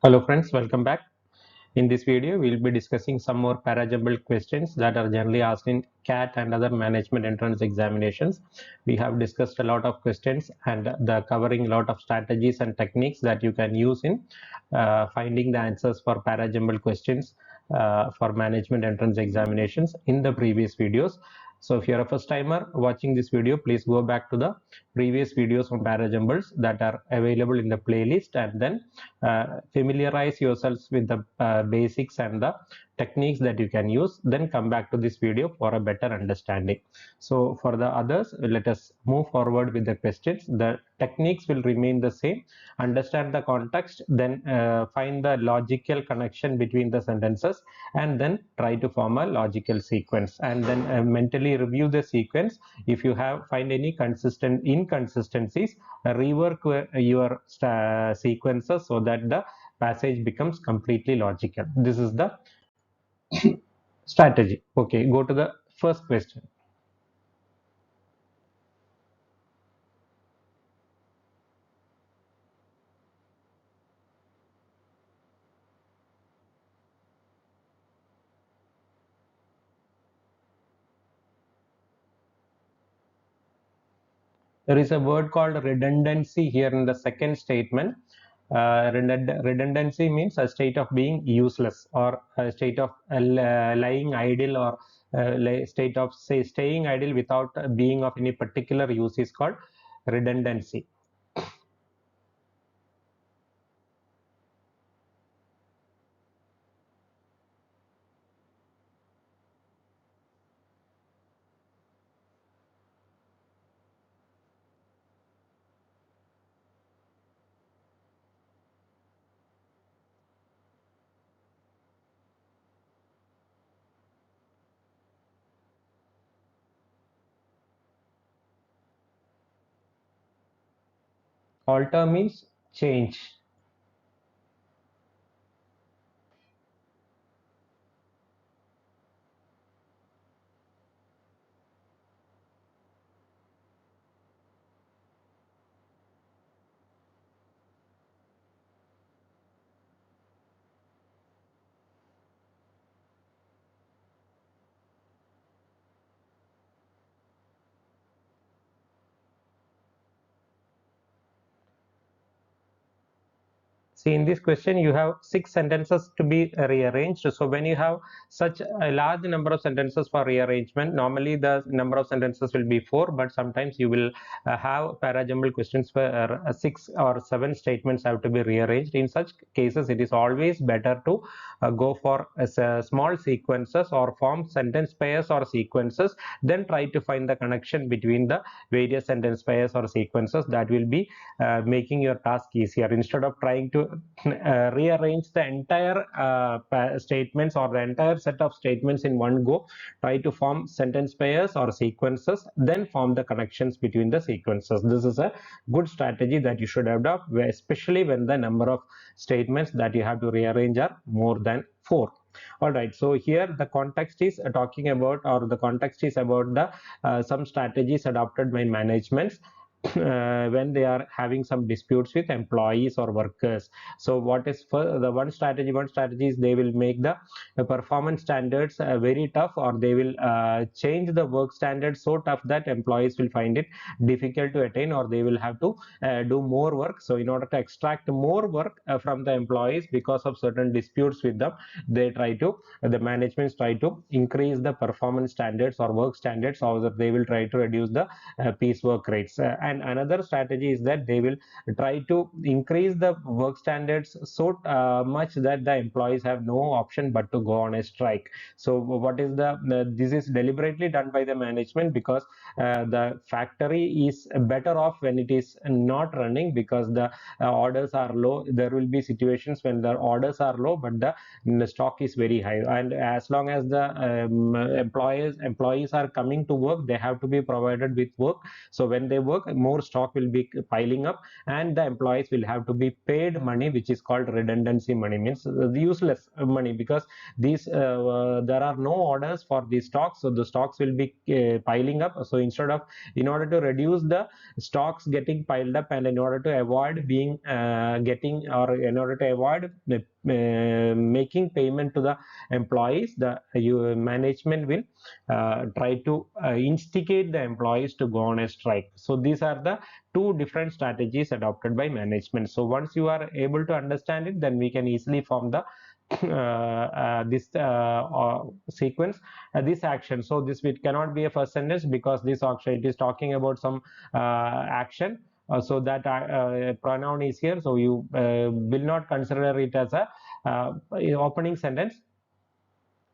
Hello friends, welcome back. In this video, we will be discussing some more Para Jumble questions that are generally asked in CAT and other management entrance examinations. We have discussed a lot of questions and the covering a lot of strategies and techniques that you can use in finding the answers for Para Jumble questions for management entrance examinations in the previous videos. So if you're a first timer watching this video, please go back to the previous videos on Para Jumbles that are available in the playlist, and then familiarize yourselves with the basics and the techniques that you can use, then come back to this video for a better understanding. So for the others, let us move forward with the questions. The techniques will remain the same. Understand the context, then find the logical connection between the sentences, and then try to form a logical sequence, and then mentally review the sequence. If you have find any consistent inconsistencies, rework your sequences so that the passage becomes completely logical. This is the strategy. Okay, go to the first question. There is a word called redundancy here in the second statement. Redundancy means a state of being useless, or a state of lying idle, or state of say staying idle without being of any particular use is called redundancy. Alter means change. See, in this question, you have 6 sentences to be rearranged. So when you have such a large number of sentences for rearrangement, normally the number of sentences will be 4, but sometimes you will have Para Jumble questions where 6 or 7 statements have to be rearranged. In such cases, it is always better to go for small sequences or form sentence pairs or sequences, then try to find the connection between the various sentence pairs or sequences. That will be making your task easier, instead of trying to rearrange the entire statements or the entire set of statements in one go. Try to form sentence pairs or sequences, then form the connections between the sequences. This is a good strategy that you should adopt, especially when the number of statements that you have to rearrange are more than 4. All right, so here the context is talking about, or the context is about the some strategies adopted by managements when they are having some disputes with employees or workers. So what is for the one strategy is they will make the performance standards very tough, or they will change the work standards so tough that employees will find it difficult to attain, or they will have to do more work. So in order to extract more work from the employees because of certain disputes with them, the managements try to increase the performance standards or work standards, or that they will try to reduce the piecework rates. And another strategy is that they will try to increase the work standards so much that the employees have no option but to go on a strike. So what is this is deliberately done by the management, because the factory is better off when it is not running, because the orders are low. There will be situations when the orders are low but the stock is very high, and as long as the employees are coming to work, they have to be provided with work. So when they work, more stock will be piling up, and the employees will have to be paid money, which is called redundancy money, means the useless money, because these there are no orders for these stocks, so the stocks will be piling up. So in order to reduce the stocks getting piled up, and in order to avoid being getting, or in order to avoid making payment to the employees, the management will try to instigate the employees to go on a strike. So these are the two different strategies adopted by management. So once you are able to understand it, then we can easily form the this sequence, this action. So this it cannot be a first sentence, because this action, it is talking about some action. So that pronoun is here, so you will not consider it as a opening sentence.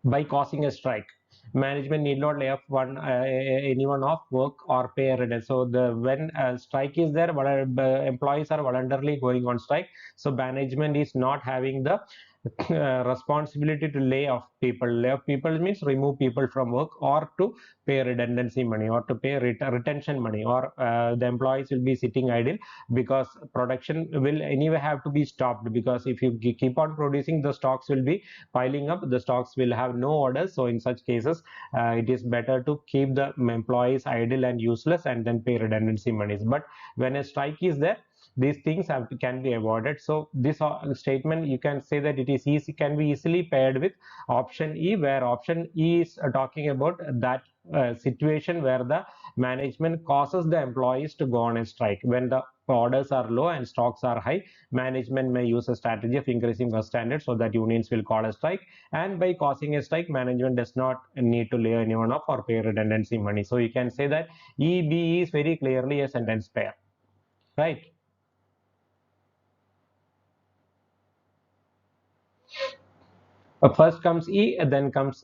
By causing a strike, management need not lay off anyone off work or pay a redundant. So when a strike is there, employees are voluntarily going on strike, so management is not having the responsibility to lay off people. Lay off people means remove people from work, or to pay redundancy money, or to pay retention money, or the employees will be sitting idle, because production will anyway have to be stopped, because if you keep on producing, the stocks will be piling up, the stocks will have no orders. So in such cases, it is better to keep the employees idle and useless, and then pay redundancy monies. But when a strike is there, these things can be avoided. So this statement, you can say that it is easy, can be easily paired with option E, where option E is talking about that situation where the management causes the employees to go on a strike. When the orders are low and stocks are high, management may use a strategy of increasing work standards, so that unions will call a strike, and by causing a strike, management does not need to lay anyone off or pay redundancy money. So you can say that EB is very clearly a sentence pair, right? First comes E, then comes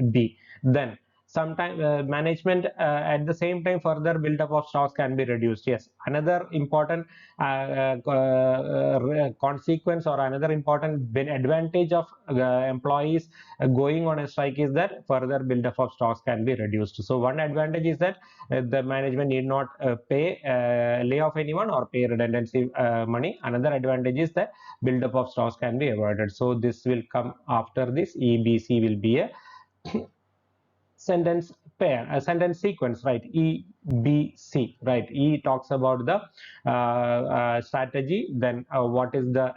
B. Then sometimes management at the same time, further buildup of stocks can be reduced. Yes, another important consequence, or another important advantage of employees going on a strike is that further buildup of stocks can be reduced. So one advantage is that the management need not lay off anyone or pay redundancy money. Another advantage is that buildup of stocks can be avoided. So this will come after this. EBC will be a sentence pair, a sentence sequence, right? EBC, right? E talks about the strategy, then what is the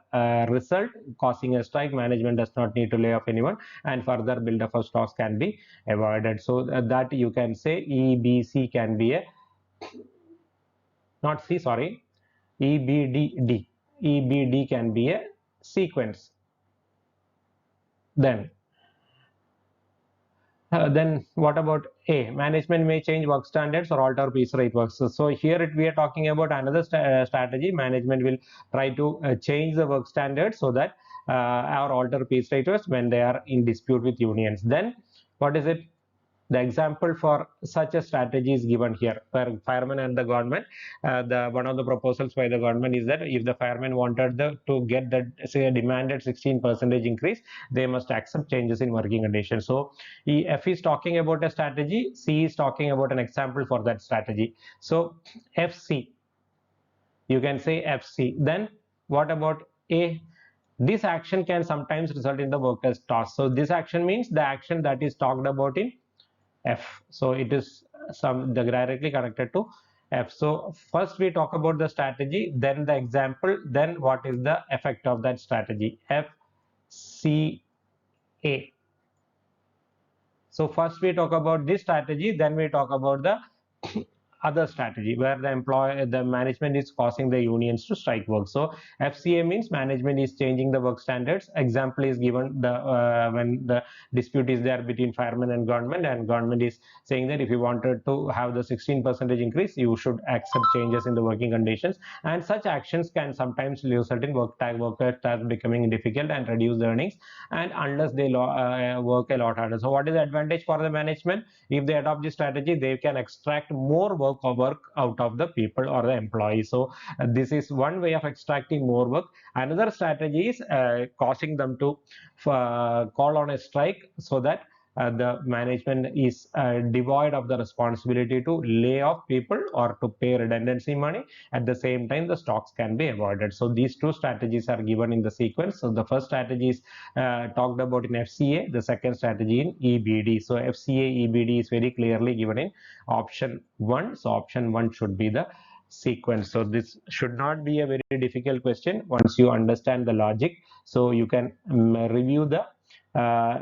result, causing a strike, management does not need to lay off anyone, and further buildup of stocks can be avoided. So that you can say EBC can be a, not C, sorry, EBDD. EBD can be a sequence. Then what about A? Management may change work standards or alter piece rate works. So here we are talking about another strategy. Management will try to change the work standards, so that or alter piece rate works when they are in dispute with unions. Then what is it? The example for such a strategy is given here. For firemen and the government, the one of the proposals by the government is that if the firemen wanted to get the, say, a demanded 16% increase, they must accept changes in working conditions. So F is talking about a strategy, C is talking about an example for that strategy. So FC, you can say FC. Then what about A? This action can sometimes result in the worker's task. So this action means the action that is talked about in F. So it is directly connected to F. So first we talk about the strategy, then the example, then what is the effect of that strategy. F, C, A. So first we talk about this strategy, then we talk about the other strategy where the management is causing the unions to strike work. So FCA means management is changing the work standards. Example is given when the dispute is there between firemen and government is saying that if you wanted to have the 16% increase, you should accept changes in the working conditions, and such actions can sometimes result in worker task becoming difficult and reduce the earnings, and unless they work a lot harder. So what is the advantage for the management? If they adopt this strategy, they can extract more work out of the people or the employees. So this is one way of extracting more work. Another strategy is causing them to call on a strike, so that the management is devoid of the responsibility to lay off people or to pay redundancy money. At the same time, the stocks can be avoided. So these two strategies are given in the sequence. So the first strategy is talked about in FCA, the second strategy in EBD. So FCA EBD is very clearly given in option 1. So option 1 should be the sequence. So this should not be a very difficult question once you understand the logic. So you can review the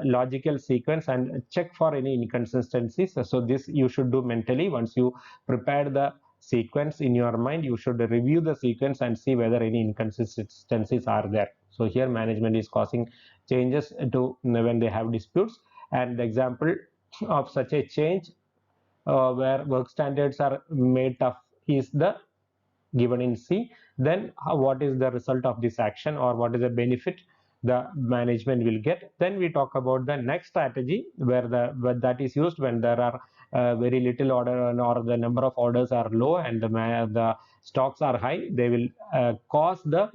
logical sequence and check for any inconsistencies. So this you should do mentally. Once you prepare the sequence in your mind, you should review the sequence and see whether any inconsistencies are there. So here management is causing changes to when they have disputes, and the example of such a change where work standards are made tough is the given in C. Then what is the result of this action, or what is the benefit the management will get? Then we talk about the next strategy where that is used when there are very little order, or the number of orders are low and the stocks are high. They will cause the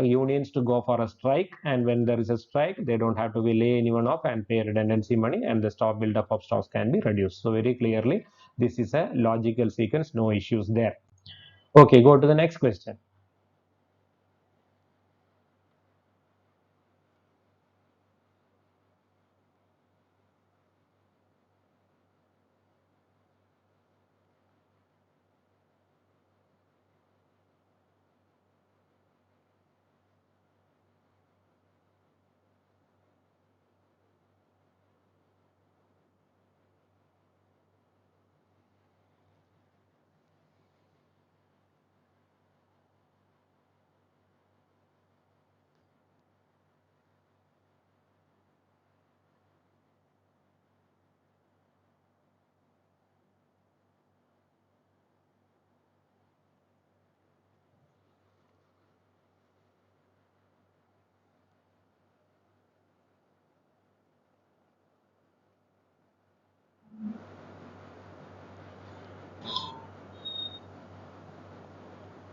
unions to go for a strike, and when there is a strike, they don't have to lay anyone off and pay redundancy money, and the stock buildup of stocks can be reduced. So very clearly this is a logical sequence, no issues there. Okay, go to the next question.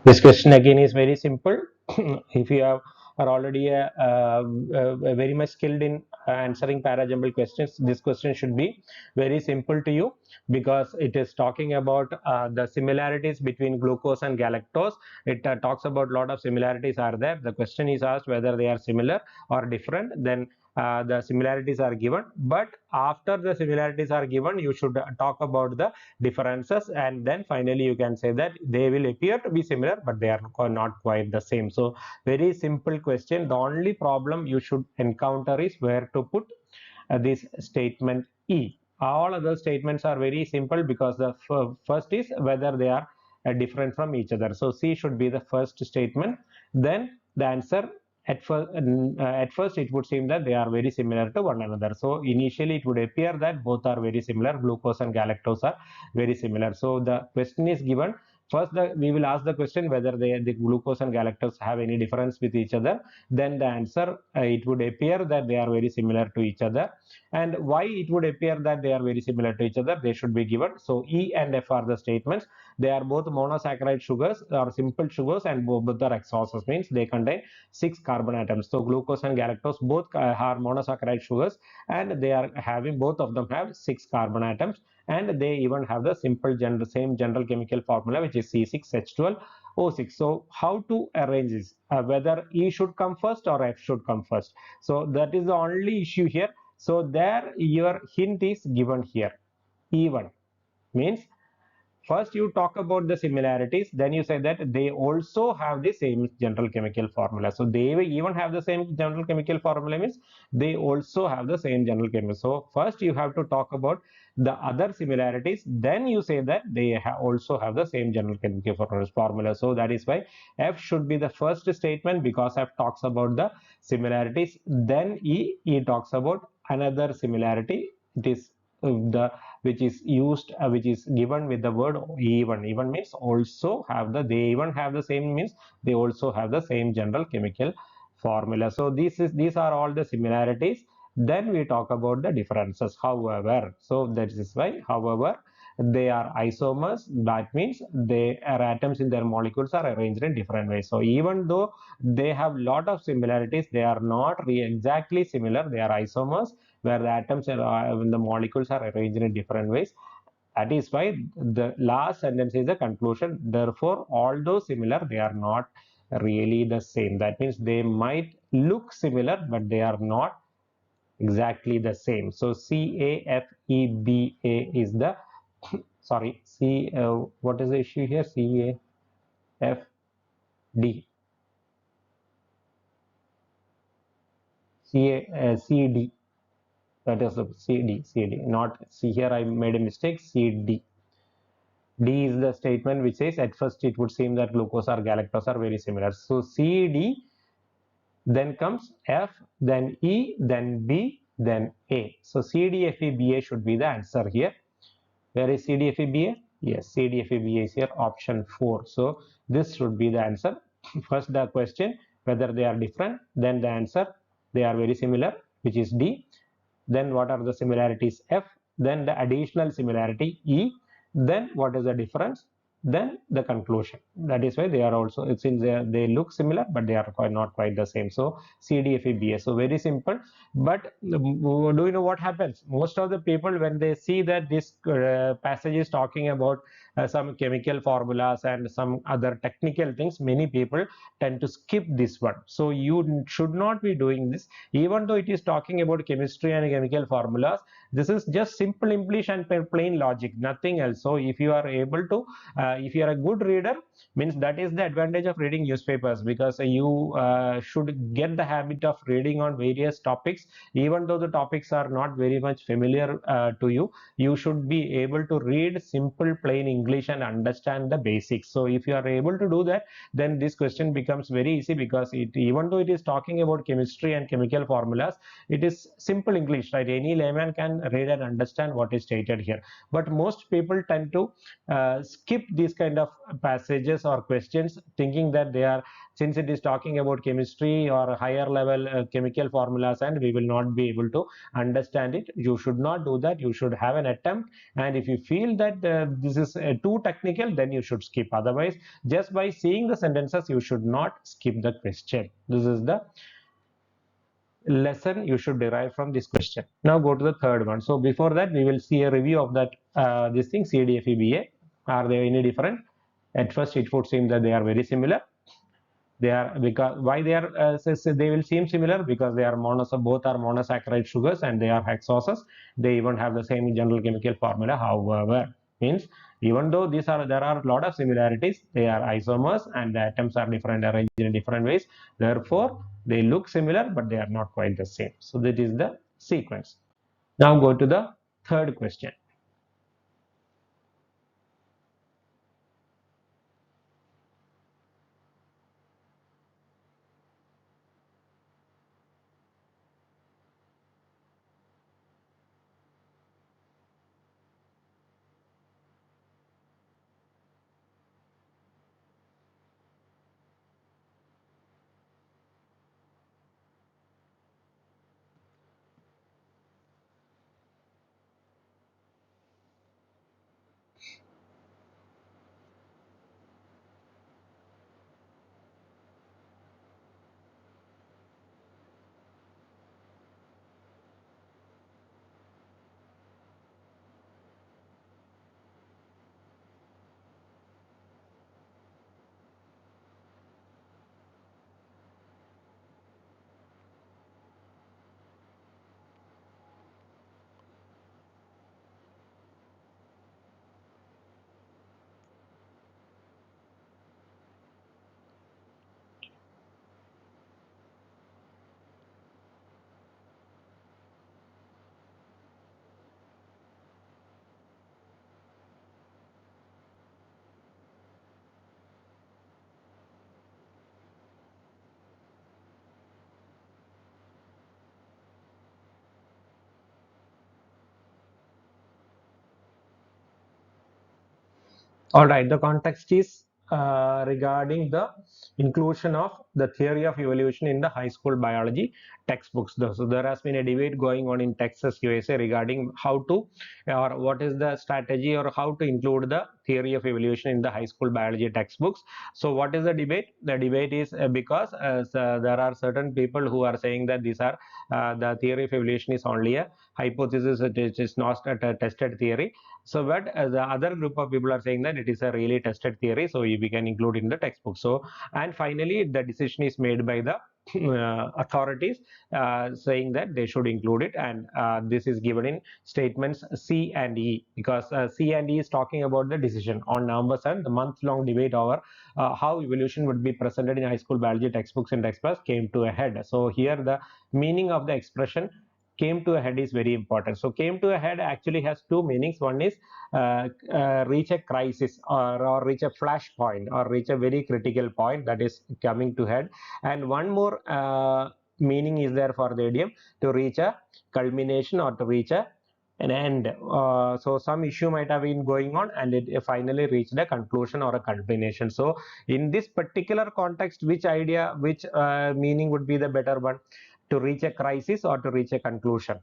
This question again is very simple. If you are already very much skilled in answering para jumble questions, this question should be very simple to you, because it is talking about the similarities between glucose and galactose. It talks about a lot of similarities are there. The question is asked whether they are similar or different. Then the similarities are given, but after the similarities are given, you should talk about the differences, and then finally you can say that they will appear to be similar but they are not quite the same. So very simple question. The only problem you should encounter is where to put this statement E. All other statements are very simple, because the first is whether they are different from each other. So C should be the first statement. Then the answer, at first it would seem that they are very similar to one another. So initially it would appear that both are very similar. Glucose and galactose are very similar. So the question is given. First, we will ask the question whether the glucose and galactose have any difference with each other. Then the answer, it would appear that they are very similar to each other. And why it would appear that they are very similar to each other, they should be given. So E and F are the statements. They are both monosaccharide sugars or simple sugars, and both are exhausted, means they contain 6 carbon atoms. So glucose and galactose both are monosaccharide sugars, and they are having, both of them have 6 carbon atoms, and they even have the same general chemical formula, which is C6H12O6. So how to arrange this? Whether E should come first or F should come first. So that is the only issue here. So there your hint is given here. E1 means first you talk about the similarities, then you say that they also have the same general chemical formula. So they even have the same general chemical formula, means they also have the same general chemical. So first you have to talk about the other similarities, then you say that they also have the same general chemical formula. So that is why F should be the first statement, because F talks about the similarities. Then E talks about another similarity. It is the which is used, which is given with the word even. Even means also have the, they even have the same, means they also have the same general chemical formula. So these are all the similarities. Then we talk about the differences, however. So that is why, however, they are isomers. That means their atoms in their molecules are arranged in different ways. So even though they have lot of similarities, they are not exactly similar. They are isomers where the atoms when the molecules are arranged in different ways. That is why the last sentence is a conclusion. Therefore, although similar, they are not really the same. That means they might look similar, but they are not exactly the same. So CAFEBA is the sorry C. What is the issue here? CAFD, CD. That is the CD. Not C here. I made a mistake. CD. D is the statement which says at first it would seem that glucose or galactose are very similar. So CD, then comes F, then E, then B, then A. So CDFEBA should be the answer here. Where is CDFEBA? Yes, CDFEBA is here, option 4. So this should be the answer. First the question whether they are different, then the answer they are very similar, which is D. Then what are the similarities? F. Then the additional similarity E. Then what is the difference? Then the conclusion. That is why they are also, since they look similar, but they are not quite the same. So CDFEBA. So very simple. But do you know what happens? Most of the people, when they see that this passage is talking about some chemical formulas and some other technical things, many people tend to skip this one. So you should not be doing this. Even though it is talking about chemistry and chemical formulas, this is just simple English and plain logic, nothing else. So if you are able to, if you are a good reader, means that is the advantage of reading newspapers, because you should get the habit of reading on various topics. Even though the topics are not very much familiar to you, you should be able to read simple plain English and understand the basics. So if you are able to do that, then this question becomes very easy, because even though it is talking about chemistry and chemical formulas, it is simple English, right? Any layman can read and understand what is stated here. But most people tend to skip these kind of passages or questions, thinking that they are, since it is talking about chemistry or higher level chemical formulas, and we will not be able to understand it. You should not do that. You should have an attempt, and if you feel that this is too technical, then you should skip. Otherwise, just by seeing the sentences, you should not skip the question. This is the lesson you should derive from this question. Now go to the third one. So before that, we will see a review of that this thing, CDFEBA. Are they any different? At first it would seem that they are very similar. They are, because why they are they will seem similar, because they are both are monosaccharide sugars and they are hexoses. They even have the same general chemical formula. However, means even though there are a lot of similarities, they are isomers and the atoms are different, arranged in different ways. Therefore they look similar, but they are not quite the same. So that is the sequence. Now go to the third question. All right, the context is regarding the inclusion of the theory of evolution in the high school biology textbooks. So there has been a debate going on in Texas, USA regarding how to or what is the strategy or how to include the theory of evolution in the high school biology textbooks. So what is the debate? The debate is because there are certain people who are saying that these are the theory of evolution is only a hypothesis, it is not a tested theory. So but the other group of people are saying that it is a really tested theory, so we can include in the textbook. So and finally the decision is made by the authorities saying that they should include it, and this is given in statements C and E, because C and E is talking about the decision on November 7th. The month-long debate over how evolution would be presented in high school biology textbooks and textbooks came to a head. So here the meaning of the expression came to a head is very important. So came to a head actually has two meanings. One is reach a crisis, or reach a flash point, or reach a very critical point, that is coming to head. And one more meaning is there for the idiom, to reach a culmination or to reach an end. So some issue might have been going on and it finally reached a conclusion or a culmination. So in this particular context, which idea, which meaning would be the better one? To reach a crisis or to reach a conclusion?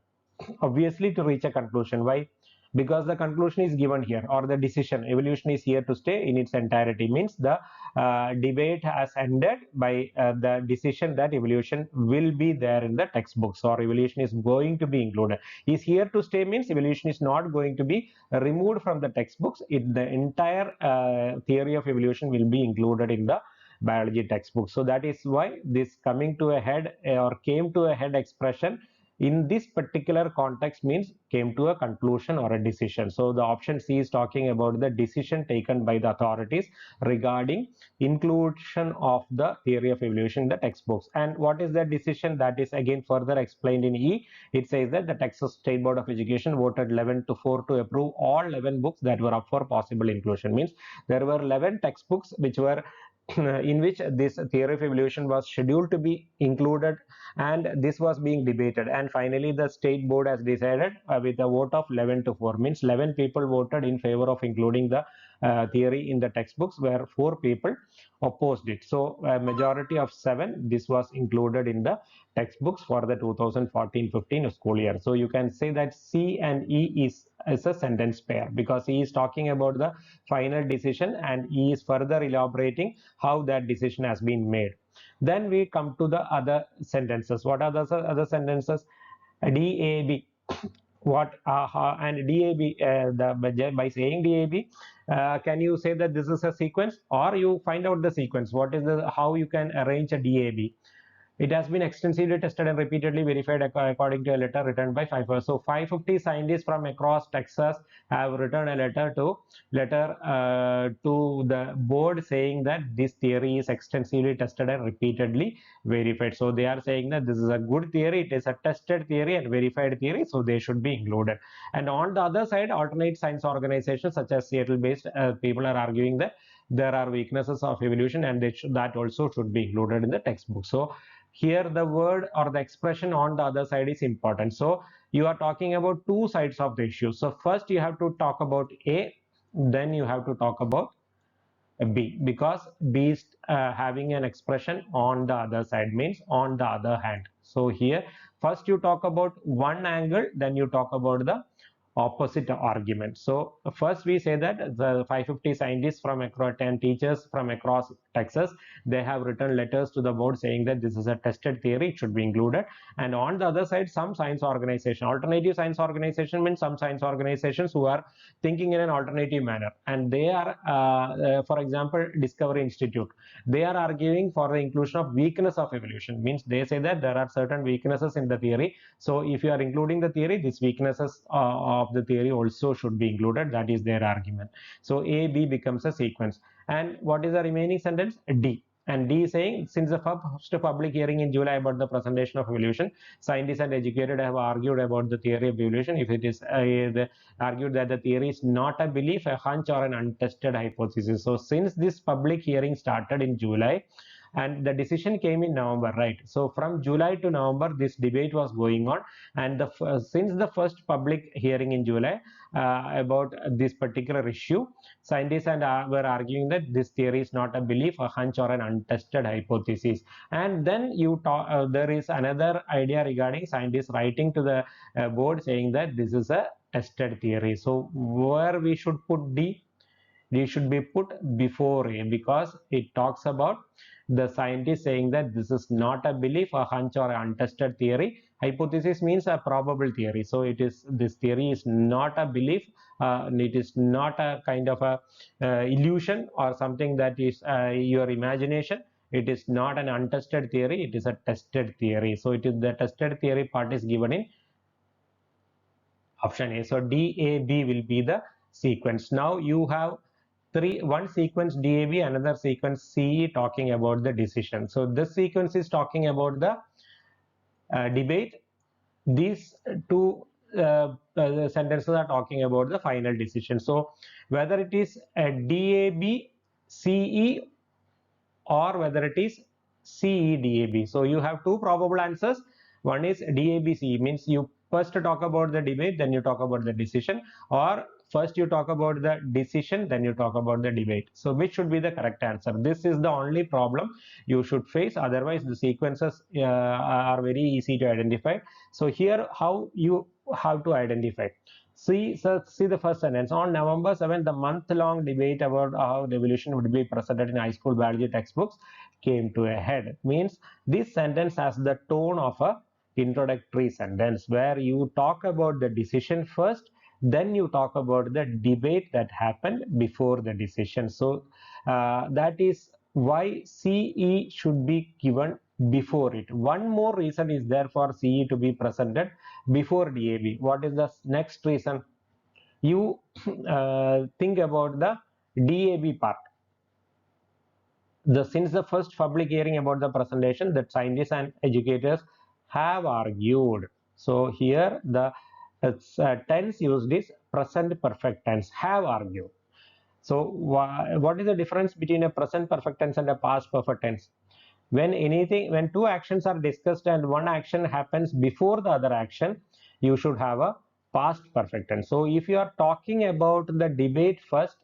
Obviously to reach a conclusion. Why? Because the conclusion is given here, or the decision, evolution is here to stay in its entirety, means the debate has ended by the decision that evolution will be there in the textbooks, or evolution is going to be included. Is here to stay means evolution is not going to be removed from the textbooks. The entire theory of evolution will be included in the biology textbook. So that is why this coming to a head or came to a head expression in this particular context means came to a conclusion or a decision. So the option C is talking about the decision taken by the authorities regarding inclusion of the theory of evolution in the textbooks. And what is that decision? That is again further explained in E. It says that the Texas State Board of Education voted 11-4 to approve all 11 books that were up for possible inclusion. Means there were 11 textbooks which were in which this theory of evolution was scheduled to be included, and this was being debated, and finally the state board has decided with a vote of 11-4, means 11 people voted in favor of including the theory in the textbooks, where 4 people opposed it. So a majority of 7, this was included in the textbooks for the 2014-15 school year. So you can say that C and E is a sentence pair, because E is talking about the final decision and E is further elaborating how that decision has been made. Then we come to the other sentences. What are the other sentences? DAB. What and DAB, by saying DAB, can you say that this is a sequence, or you find out the sequence? What is the how you can arrange a DAB? It has been extensively tested and repeatedly verified according to a letter written by 550 scientists from across Texas have written a letter to the board saying that this theory is extensively tested and repeatedly verified. So they are saying that this is a good theory, it is a tested theory and verified theory, so they should be included. And on the other side, alternate science organizations such as Seattle-based people are arguing that there are weaknesses of evolution, and that also should be included in the textbook. So here the word or the expression on the other side is important. So you are talking about two sides of the issue. So first you have to talk about A, then you have to talk about B, because B is having an expression on the other side, means on the other hand. So here first you talk about one angle, then you talk about the opposite argument. So first we say that the 550 scientists from across 10 teachers from across Texas, they have written letters to the board saying that this is a tested theory, it should be included. And on the other side, some science organization, alternative science organization means some science organizations who are thinking in an alternative manner, and they are for example Discovery Institute, they are arguing for the inclusion of weakness of evolution, means they say that there are certain weaknesses in the theory, so if you are including the theory, these weaknesses of the theory also should be included. That is their argument. So A, B becomes a sequence. And what is the remaining sentence? D. And D is saying, since the first public hearing in July about the presentation of evolution, scientists and educated have argued about the theory of evolution. If it is argued that the theory is not a belief, a hunch, or an untested hypothesis. So since this public hearing started in July, and the decision came in November, right? So from July to November this debate was going on, and since the first public hearing in July about this particular issue, scientists were arguing that this theory is not a belief, a hunch, or an untested hypothesis. And then there is another idea regarding scientists writing to the board saying that this is a tested theory. So where we should put D? D should be put before A, because it talks about the scientist saying that this is not a belief, a hunch, or an untested theory. Hypothesis means a probable theory. So this theory is not a belief. It is not a kind of a illusion or something that is your imagination. It is not an untested theory. It is a tested theory. So it is the tested theory part is given in option A. So DAB will be the sequence. Now you have one sequence DAB, another sequence CE talking about the decision. So this sequence is talking about the debate. These two sentences are talking about the final decision. So whether it is a DAB CE or whether it is CEDAB. So you have two probable answers. One is DABCE, means you first talk about the debate, then you talk about the decision, or first you talk about the decision, then you talk about the debate. So which should be the correct answer? This is the only problem you should face. Otherwise the sequences are very easy to identify. So here how you have to identify. See the first sentence. On November 7th, the month-long debate about how the evolution would be presented in high school biology textbooks came to a head. Means this sentence has the tone of a introductory sentence where you talk about the decision first, then you talk about the debate that happened before the decision. So that is why CE should be given before it. One more reason is there for CE to be presented before DAB. What is the next reason? You think about the DAB part. Since the first public hearing about the presentation, that scientists and educators have argued. So here the tense used is present perfect tense, have argued. So what is the difference between a present perfect tense and a past perfect tense? When two actions are discussed and one action happens before the other action, you should have a past perfect tense. So if you are talking about the debate first,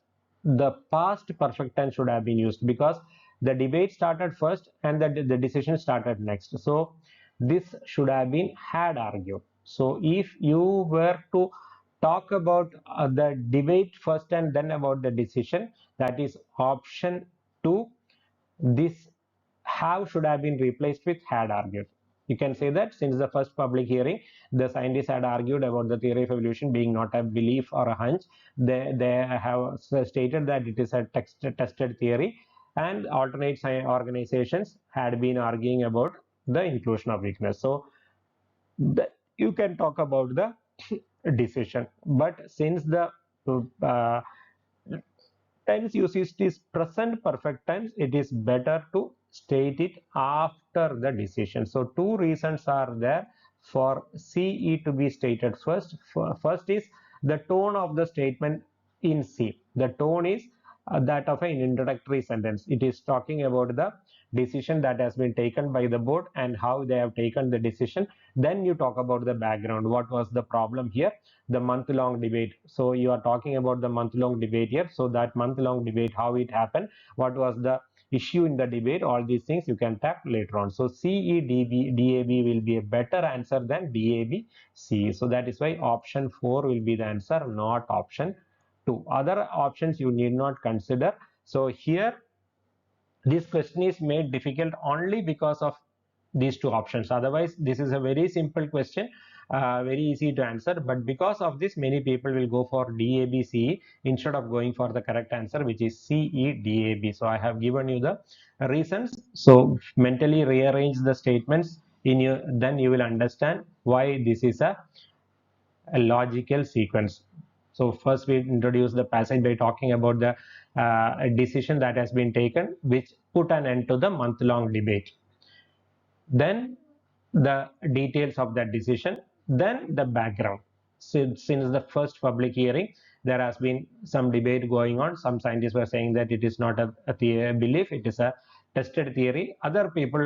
the past perfect tense should have been used, because the debate started first and the decision started next. So this should have been had argued. So if you were to talk about the debate first and then about the decision, that is option 2. This have should have been replaced with had argued. You can say that since the first public hearing, the scientists had argued about the theory of evolution being not a belief or a hunch. They have stated that it is a tested theory, and alternate organizations had been arguing about the inclusion of weakness. So you can talk about the decision, but since the uh, tense used is present perfect tense, it is better to state it after the decision. So two reasons are there for CE to be stated first. First is the tone of the statement in C. The tone is that of an introductory sentence. It is talking about the decision that has been taken by the board and how they have taken the decision. Then you talk about the background. What was the problem here? The month-long debate. So you are talking about the month-long debate here. So that month-long debate, how it happened, what was the issue in the debate, all these things you can tap later on. So DAB will be a better answer than DABCE. So that is why option 4 will be the answer, not option 2. Other options you need not consider. So here this question is made difficult only because of these two options. Otherwise this is a very simple question, very easy to answer, but because of this many people will go for DABCE instead of going for the correct answer, which is CEDAB. So I have given you the reasons. So mentally rearrange the statements in your, then you will understand why this is a logical sequence. So first we introduce the passage by talking about the decision that has been taken, which put an end to the month-long debate. Then the details of that decision, then the background. Since the first public hearing, there has been some debate going on. Some scientists were saying that it is not a belief, it is a tested theory other people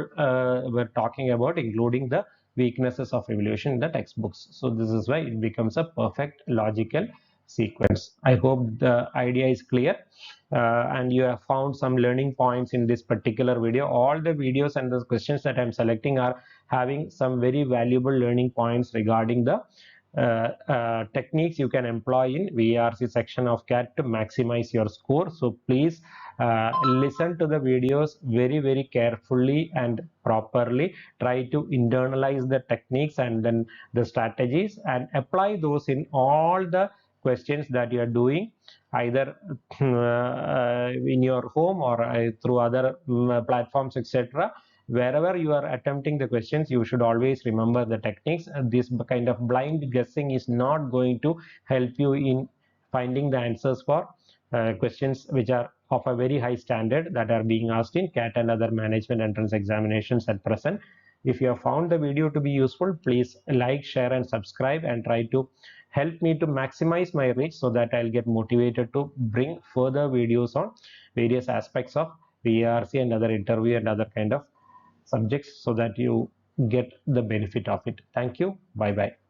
were talking about, including the weaknesses of evolution in the textbooks. So this is why it becomes a perfect logical sequence. I hope the idea is clear, and you have found some learning points in this particular video. All the videos and the questions that I'm selecting are having some very valuable learning points regarding the techniques you can employ in VRC section of CAT to maximize your score. So please listen to the videos very carefully and properly. Try to internalize the techniques and then the strategies and apply those in all the questions that you are doing, either in your home or through other platforms, etc. Wherever you are attempting the questions, you should always remember the techniques. This kind of blind guessing is not going to help you in finding the answers for questions which are of a very high standard that are being asked in CAT and other management entrance examinations at present. If you have found the video to be useful, please like, share and subscribe, and try to help me to maximize my reach so that I'll get motivated to bring further videos on various aspects of VRC and other interview and other kind of subjects so that you get the benefit of it. Thank you. Bye bye.